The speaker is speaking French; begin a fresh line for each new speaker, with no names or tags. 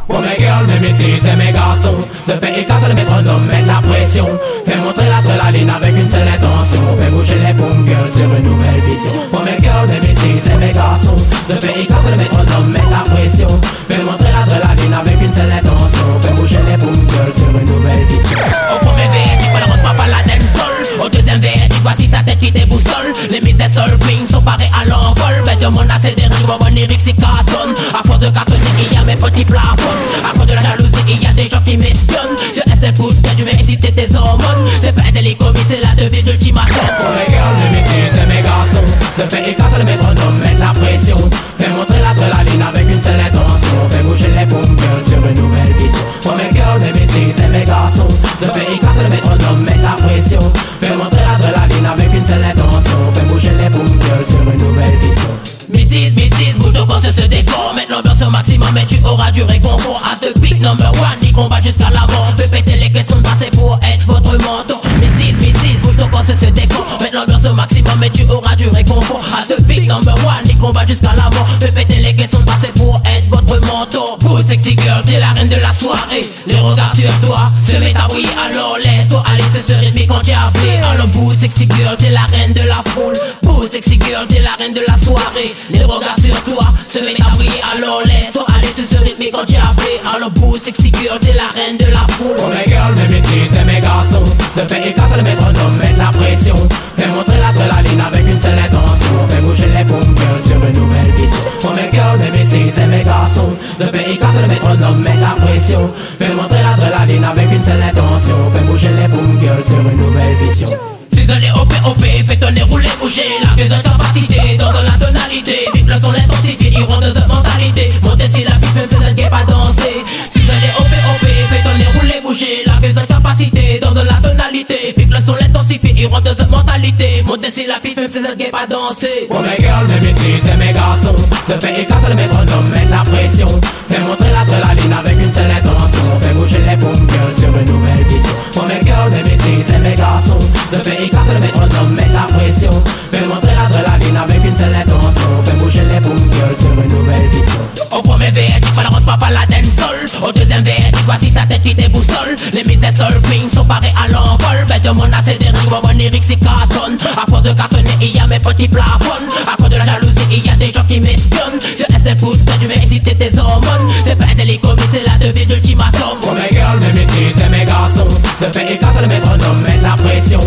Pour mes girls, mes messieurs et mes garçons, je fais écraser le métronome, mettre la pression. Fais montrer l'adrénaline avec une seule intention. Fais bouger les boom girls sur une nouvelle vision. Pour mes girls, mes messieurs et mes garçons, je fais écraser le métronome, mettre la pression. Fais montrer l'adrénaline avec une seule intention. Fais bouger les boom girls sur une nouvelle vision. Au premier VS, tu vois le rentre pas la dancehall. Au deuxième VS, tu vois si ta tête qui déboussole. Les mises des soul queens sont parées à l'envol. Bête de mon assez des rimes, mon lyrique c'est cartonne. À force de cartonner, il y a mes petits plafonds. À cause de la jalousie, il y a des gens qui m'espionnent. Sur SL Foot, tu veux exciter tes hormones. C'est pas un délit commis, c'est la devise d'ultimatum. Pour mes girls, mes messieurs et mes garçons, je fais écraser le métronome, mettre la pression. Fais montrer l'adrénaline avec une seule intention. Fais bouger les boom girls sur une nouvelle vision. Pour mes girls, mes messieurs et mes garçons, je fais écraser le métronome, mettre la pression. Fais montrer l'adrénaline avec une seule intention. Fais bouger les boom girls sur une nouvelle vision. Mrs, bouge ton corps sur ce décor. Mettre l'ambiance au maximum mais tu auras du réconfort. As the big number one, y combat jusqu'à la mort. Fais péter les questions passées pour être votre mentor. Mrs, bouge ton corps sur ce décor. Mettre l'ambiance au maximum mais tu auras du réconfort. As the big number one, y combat jusqu'à la mort. Fais péter les questions passées pour être votre mentor. Pour sexy girl, t'es la reine de la soirée. Les regards sur toi se mettent à briller. Alors laisse-toi aller sur ce rythme quand tu as appelé. Alors pour sexy girl, t'es la reine de la foule. Pour sexy girl, t'es la reine de la soirée. Les regards sur toi se mettent à briller. Alors laisse-toi aller sur ce rythme quand tu as appelé. Alors pour sexy girl, t'es la reine de la foule. Pour mes girls, mes messieurs et mes garçons, je fais écraser le métronome, mettre la pression. Fais montrer l'adrénaline avec une seule intention. Fais bouger les boom girls sur une nouvelle vision. Pour mes girls, mes messieurs et mes garçons, je fais écraser le métronome, mettre la pression. Fais montrer l'adrénaline avec une seule intention. Fais bouger les boom girls sur une nouvelle vision. Ciselé OP, fais tonner, rouler, bouger. La gueule de capacité, dans la tonalité. Vite le son l'intensifie, ils rendent de cette mentalité. Monter si la piste, même si elle n'est pas danser. Ciselé OP, fais tonner, rouler, bouger. La gueule de capacité, dans la tonalité. Vite le son l'intensifie, ils rendent de cette mentalité. Monter si la piste, même si elle n'est pas danser. Pour mes girls, mes messieurs et mes garçons, je fais écraser le métronome, mettre la pression. Fais montrer l'adrénaline avec une seule intention. Fais bouger les boom girls sur une nouvelle vision. Pour mes girls, mes messieurs et mes garçons, je fais écraser le métronome, mettre la pression. Fais montrer l'adrénaline avec une seule intention. Fais bouger les boom girls sur une nouvelle vision. Au premier VS, tu ne rentre pas la dancehall. Au deuxième VS, tu vois si ta tête qui déboussole. Les mises des soul queens sont parées à l'envol. Bête de mon assez des rimes, mon lyrique c'est cartonne. À force de cartonner, il y a mes petits plafonds. À cause de la jalousie, il y a des gens qui m'espionnent. Sur SL Foot, tu veux exciter tes hormones. C'est pas un délit commis, c'est la devise d'ultimatum. Pour mes girls, mes messieurs et mes garçons, je fais écraser le métronome, mettre la pression.